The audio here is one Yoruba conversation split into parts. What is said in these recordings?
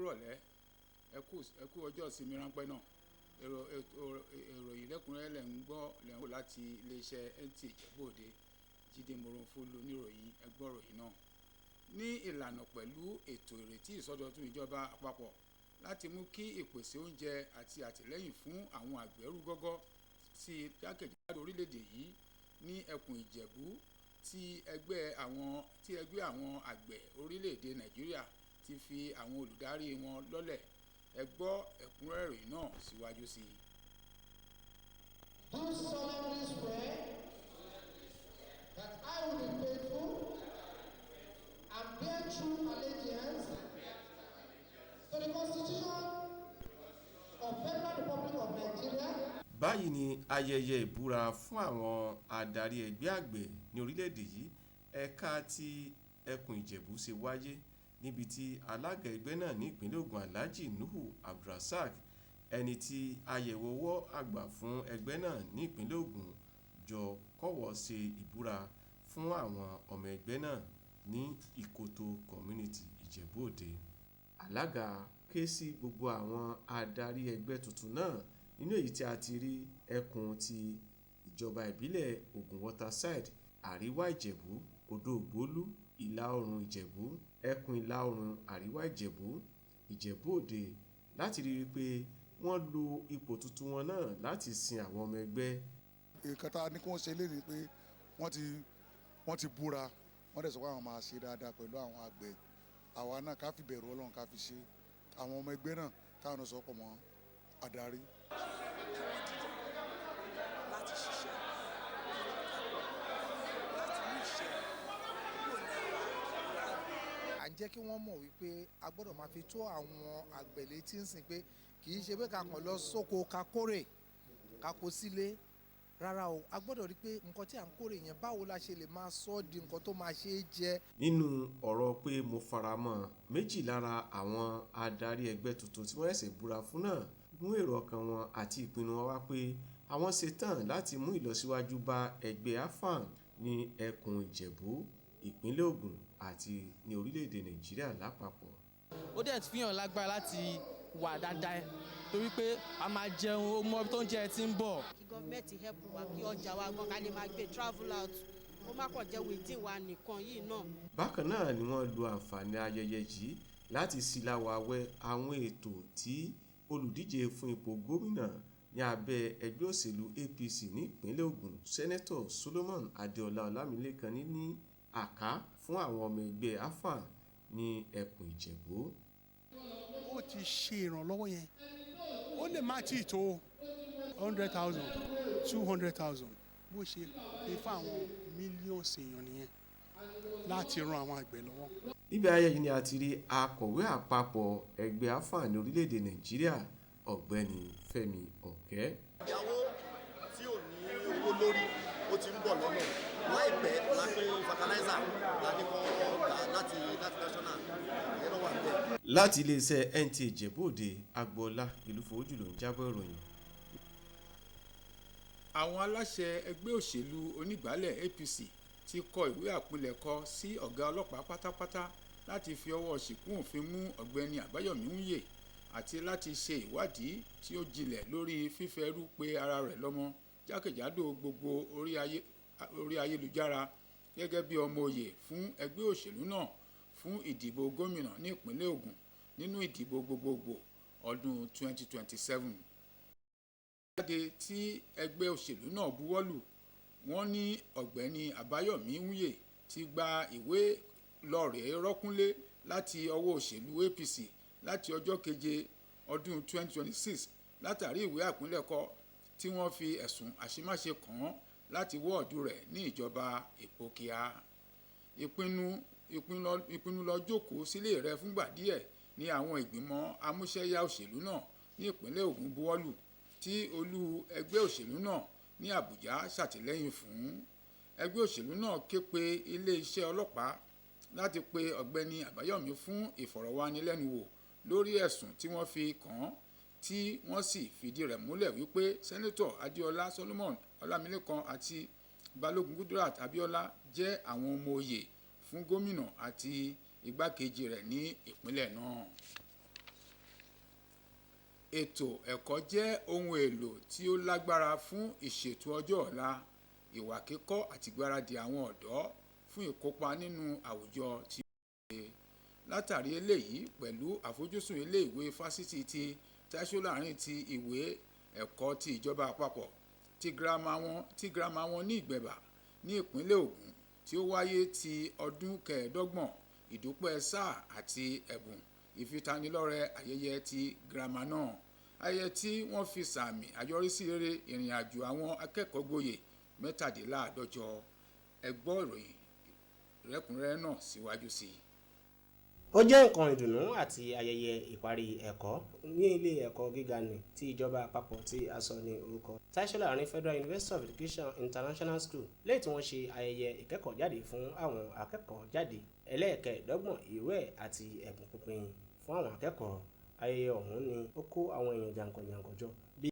rọ̀lẹ́ ẹ kú ọjọ́ ìsinmi ráńpẹ́ náà. Ìròyìn lẹ́kùnrẹ́rẹ́ lẹ̀ ń gbọ́ lẹ́hìn láti iléeṣẹ́ NTA Ìjẹ̀bú Òde. Jídé Moronfolu oníròyìn ẹgbọ́ròyìn náà. Ní ìlànà pẹ̀lú ètò ìrètí ìsọdọ̀tun ìjọba àpapọ̀ láti mú kí ìpèsè oúnjẹ àti àtìlẹ́yìn fún àwọn àgbẹ̀rú gọ́gọ́ sí jákèjádò orílẹ̀-èdè yìí ní ẹkùn Ìjẹ̀bú tí ẹgbẹ́ àwọn àgbẹ̀ orílẹ̀-èdè Nàìjíríà ti fi àwọn olùdarí wọn lọ́lẹ̀. Ẹ gbọ́ ẹ̀kúnrẹ́rẹ́ náà síwájú sí i. Do solemnly swear that I will be faithful and bear true allegiance to the Constitution of Federal Republic of Nigeria. Báyìí ni ayẹyẹ ìbúra fún àwọn adarí ẹgbẹ́ àgbẹ̀ ní orílẹ̀-èdè yìí ẹ̀ka ti ẹkùn Ìjẹ̀bú ṣe wáyé níbi tí alága ẹgbẹ́ náà ní ìpínlẹ̀ Ògùn Alhaji Nuhu Abdulrasaq ẹni tí ayẹ̀wò ọwọ́ àgbà fún ẹgbẹ́ náà ní ìpínlẹ̀ Ògùn jọ kọ́wọ́ ṣe ìbúra fún àwọn ọmọ ẹgbẹ́ náà ní Ìkòtò Community Ìjẹ̀bú Òde. Alága ké sí gbogbo àwọn adarí ẹgbẹ́ tuntun náà nínú èyí tí a ti rí ẹkùn ti ìjọba ìbílẹ̀ Ògùn Waterside, Àríwá Ìjẹ̀bú, Odò Ògbólú, Ìlà Oòrùn Ìjẹ̀bú, ẹkùn Ìlà Oòrùn Àríwá Ìjẹ̀bú, Ìjẹ̀bú Òde láti rí i pé wọ́n lo ipò tuntun wọn náà láti sin àwọn ọmọ ẹgbẹ́. Nǹkan tá a ní kí wọ́n ṣe lé ní pé wọ́n ti búra wọ́n dẹ̀ sọ pé àwọn máa ṣe dáadáa pẹ̀lú àwọn àgbẹ̀. Àwa náà ká fi bẹ̀rù Ọlọ́run ká fi ṣe àwọn ọmọ ẹgbẹ́ náà káwọn sọ pọ̀ mọ́ adarí. Láti ṣiṣẹ́ láti mú iṣẹ́ kúrò lẹ́wà. À ń jẹ́ kí wọ́n mọ̀ wípé a gbọ́dọ̀ máa fi tó àwọn àgbẹ̀ létí ń sìn pé kì í ṣe pé ká kàn lọ sóko ká kórè ká kó sílé rárá o, a gbọ́dọ̀ rí pé nǹkan tí à ń kórè yẹn báwo la ṣe lè máa sọ ọ́ di nǹkan tó máa ṣe é jẹ. Nínú ọ̀rọ̀ pé mo faramọ́ méjì lára àwọn adarí ẹgbẹ́ tuntun tí wọ́n ṣẹ̀ṣẹ̀ búra fún náà mú èrò ọkàn wọn àti ìpinnu wọn wá pé àwọn ṣetán láti mú ìlọsíwájú bá ẹgbẹ́ AFAN ní ẹkùn Ìjẹ̀bú, ìpínlẹ̀ Ògùn àti ní orílẹ̀-èdè Nàìjíríà lápapọ̀. Ó dẹ̀ fi hàn lágbára láti wà dáadáa torí pé a máa jẹun ó mọ tó ń jẹ ti ń bọ̀. Kí gọ́ọ̀mẹ̀ntì help wa kí ọjà wa gan ká lè máa gbé travel out ó má kàn jẹ́ within wa nìkan yìí náà. Bákan náà ni wọ́n lo àǹfààní ayẹyẹ yìí láti ṣíláwàwẹ́ àwọn ètò tí olùdíje fún ipò gómìnà ní abẹ́ ẹgbẹ́ òṣèlú APC ní ìpínlẹ̀ Ògùn Sẹ́nẹ́tọ̀ Solomon Adéọlá Ọlámilékan ní àká fún àwọn ọmọ ẹgbẹ́ AFAN ní ẹkùn Ìjẹ̀bú. Ó ti ṣe ìrànlọ́wọ́ yẹn ó lè má tí ì tó 100,000 200,000 bó ṣe pé fún àwọn mílíọ̀nù èèyàn nìyẹn láti ran àwọn àgbẹ̀ lọ́wọ́. Níbi ayẹyẹ yìí ni a ti rí akọ̀wé àpapọ̀ ẹgbẹ́ AFAN ní orílẹ̀-èdè Nàìjíríà ọ̀gbẹ́ni Fẹ́mi Ọ̀kẹ́. Ìyàwó tí ò ní owó lórí ó ti ń bọ̀ lọ́nà láìpẹ́ la pé fertilizer la ní kọ́ láti national ìyẹn ló wà bẹ́ẹ̀. Láti iléeṣẹ́ NTA Ìjẹ̀bú Òde, Agboola Ìlúfowójú ló ń jábọ̀ ìròyìn. Àwọn aláṣẹ ẹgbẹ́ òṣèlú onígbàálẹ̀ APC ti kọ ìwé àpilẹ̀kọ sí ọ̀gá ọlọ́pàá pátápátá láti fi ọwọ́ ṣìkún òfin mú ọ̀gbẹ́ni Àbáyọ̀mí Wúyè àti láti ṣe ìwádìí tí ó jinlẹ̀ lórí fífẹ́rú pé ara rẹ̀ lọ́mọ jákèjádò gbogbo orí ayélujára gẹ́gẹ́ bí ọmọ òye fún ẹgbẹ́ òṣèlú náà fún ìdìbò gómìnà ní ìpínlẹ̀ Ògùn nínú ìdìbò gbogbogbò ọdún 2027. Ìjáde tí ẹgbẹ́ òṣèlú náà buwọ́lù wọ́n ní ọ̀gbẹ́ni Àbáyọ̀mí Wúyè ti gba ìwé lọ́rẹ̀ẹ́ rọ́kúnlé láti ọwọ́ òṣèlú APC láti ọjọ́ keje ọdún 2026 látàrí ìwé àpilẹ̀kọ tí wọ́n fi ẹ̀sùn àṣemáṣe kàn án láti wọ́ọ̀dù rẹ̀ ní ìjọba Ìpókíà. Ìpinnu lọ jókòó sílé rẹ̀ fúngbà díẹ̀ ní àwọn ìgbìmọ̀ amúṣẹ́yá òṣèlú náà ní ìpínlẹ̀ Ògùn buwọ́lù tí olú ẹgbẹ́ òṣèlú náà ní Àbújá ṣàtìlẹ́yìn fún. Ẹgbẹ́ òṣèlú náà ké pe ilé-iṣẹ́ ọlọ́pàá láti pe ọ̀gbẹ́ni Àbáyọ̀mí fún ìfọ̀rọ̀wánilẹ́nuwò lórí ẹ̀sùn tí wọ́n fi kàn án tí wọ́n sì fìdí rẹ̀ múlẹ̀ wípé Sẹ́nẹ́tọ̀ Adéọlá Solomon Ọlámilékan àti Balógun Kudirat Abíọ́lá jẹ́ àwọn ọmọ òye fún gómìnà àti igbákejì rẹ̀ ní ìpínlẹ̀ náà. ètò ẹ̀kọ́ jẹ́ ohun èlò tí ó lágbára fún ìṣètò ọjọ́ ọ̀la, ìwà kíkọ́ àti ìgbáradì àwọn ọ̀dọ́ fún ìkópa nínú àwùjọ tí ó ṣe. Látàrí eléyìí, pẹ̀lú àfojúsùn ilé ìwé fásitì ti Taiwo Láàrin ti ìwé ẹ̀kọ́ ti ìjọba àpapọ̀ ti girama wọn ní Ìgbẹ̀bà ní ìpínlẹ̀ Ògùn tí ó wáyé ti ọdún kẹẹ̀ẹ́dọ́gbọ̀n ìdúpẹ́ sáà àti ẹ̀bùn ìfitanilọ́rẹ ayẹyẹ ti girama náà. Ayẹyẹ tí wọ́n fi sàmì àyọrísí rere ìrìn àjò àwọn akẹ́kọ̀ọ́ gboyè 17. Ẹ gbọ́ ìròyìn rẹ́kùnrẹ́rẹ́ náà síwájú sí i. Ó jẹ́ nǹkan ìdùnnú àti ayẹyẹ ìparí ẹ̀kọ́ ní ilé ẹ̀kọ́ gíga ní ti ìjọba àpapọ̀ tí a sọ ní orúkọ Taiwo Láàrin Federal University of Education International School, lẹ́yìn tí wọ́n ṣe ayẹyẹ ìkẹ́kọ̀ọ́ jáde fún àwọn akẹ́kọ̀ọ́ jáde ẹlẹ́ẹ̀kẹẹ̀dọ́gbọ̀n irú ẹ̀ àti ẹ̀bùn pínpín fún àwọn akẹ́kọ̀ọ́. Ayẹyẹ ọ̀hún ni ó kó àwọn èèyàn jàǹkànjàǹkàn jọ bí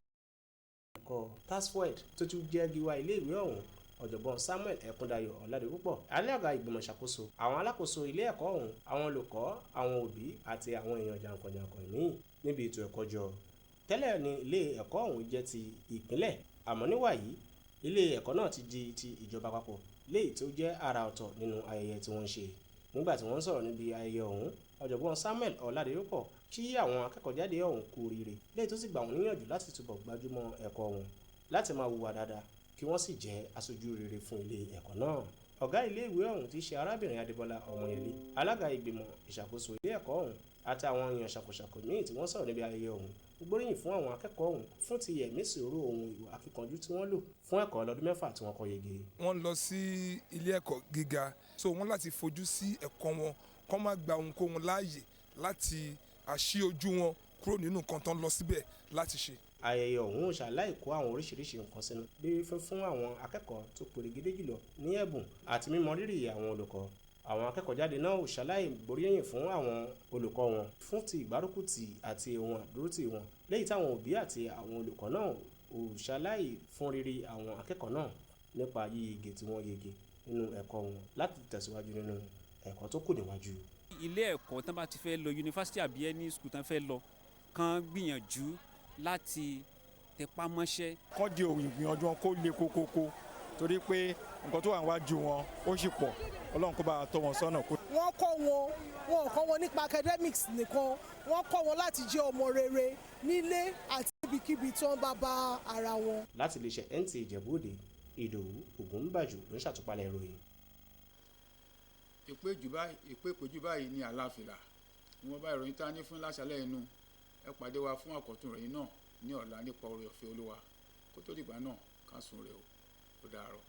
ẹ̀kọ́ tasfwed tó tún jẹ́ gíwá iléèwé ọ̀hún ọ̀jọ̀gbọ́n Samuel Ẹ̀kúndayọ̀ Ọ̀làdìpúpọ̀, alága ìgbìmọ̀ ìṣàkóso, àwọn alákòóso ilé ẹ̀kọ́ ọ̀hún, àwọn olùkọ́, àwọn òbí àti àwọn èèyàn jàǹkànjàǹkàn míì níbi ètò ẹ̀kọ́ jọ. Tẹ́lẹ̀ ni ilé ẹ̀kọ́ ọ̀hún jẹ́ ti ìpínlẹ̀, àmọ́ níwàyí ilé ẹ̀kọ́ náà ti di ti ìjọba àpapọ̀, léyìí tó jẹ́ àrà ọ̀tọ̀ nínú ayẹyẹ tí wọ́n ń ṣe. Nígbà tí wọ́n ń sọ̀rọ̀ níbi ayẹyẹ ọ̀hún, ọ̀jọ̀gbọ́n Samuel Ọ̀làdìpúpọ̀ kí àwọn akẹ́kọ̀ọ́ jáde ọ̀hún kú oríire, léyìí tó sì gbà wọ́n níyànjú láti túbọ̀ gbájúmọ́ ẹ̀kọ́ wọn, láti máa hùwà dáadáa kí wọ́n sì jẹ́ aṣojú rere fún ilé ẹ̀kọ́ náà. Ọ̀gá ilé ìwé ọ̀hún ti ṣe arábìnrin Adébọ́lá Ọmọyẹlé, alága ìgbìmọ̀ ìṣàkóso ilé ẹ̀kọ́ ọ̀hún àti àwọn èèyàn ṣàkóṣàkó míì tí wọ́n sọ̀rọ̀ níbi ayẹyẹ ọ̀hún gbóríyìn fún àwọn akẹ́kọ̀ọ́ ọ̀hún fún ti ẹ̀mí sùúrù ohun ìwà akíkanjú tí wọ́n lò fún ẹ̀kọ́ lọ́dún 6 tí wọ́n kọ́ yege. Wọ́n lọ sí ilé ẹ̀kọ́ gíga, so wọ́n láti fojú sí ẹ̀kọ́ wọn, kọ́ má gba ohunkóhun láàyè láti àṣì ojú wọn kúrò nínú nǹkan tó ń lọ síbẹ̀ láti ṣe. Ayẹyẹ ọ̀hún ṣàlàyé kó àwọn oríṣiríṣi nǹkan sínú bí fún àwọn akẹ́kọ̀ọ́ tó perégedé jùlọ ní ẹ̀bùn àti mímọ rírì àwọn olùkọ́. Àwọn akẹ́kọ̀ọ́ jáde náà ò ṣàlàyé gbóríyìn fún àwọn olùkọ́ wọn fún ti ìgbárùkùtì àti ohun àdúrótì wọn, lẹ́yìn táwọn òbí àti àwọn olùkọ́ náà ò ṣàlàyé fún rírí àwọn akẹ́kọ̀ọ́ náà nípa yíyege tí wọ́n yege nínú ẹ̀kọ́ wọn láti tẹ̀síwájú nínú ẹ̀kọ́ tó kù níwájú. Ilé ẹ̀kọ́ tán bá ti fẹ́ lọ yunifásitì àbí ẹni skul tán fẹ́ lọ kàn gbìyànjú láti tẹpá mọ́ṣẹ́. Kọ́ di òun ìgbìyànjú wọn kó le kókókó torí pé nǹkan tó wà níwájú wọn ó sì pọ̀, Ọlọ́run kó bá tọ́ wọn sọ́nà. Wọ́n kọ́ wọn nípa academics nìkan, wọ́n kọ́ wọn láti jẹ́ ọmọ rere nílé àti ibikíbi tí wọ́n bá bá ara wọn. Láti lè ṣe NT Ìjẹ̀bú Òde, Ìdòwú Ògúnbàjò ló ń ṣàtúpalẹ̀ ìròyìn. ìpéjù báyìí ní àlàáfíà wọ́n bá ìròyìn tá ní fún láṣálẹ́ inú. Ẹ pàdé wa fún àkọ́tún ìròyìn náà ní ọ̀la nípa oore ọ̀fẹ́ Olúwa. Kó tó dìgbà náà ká sùn rẹ̀ ó dàárọ̀.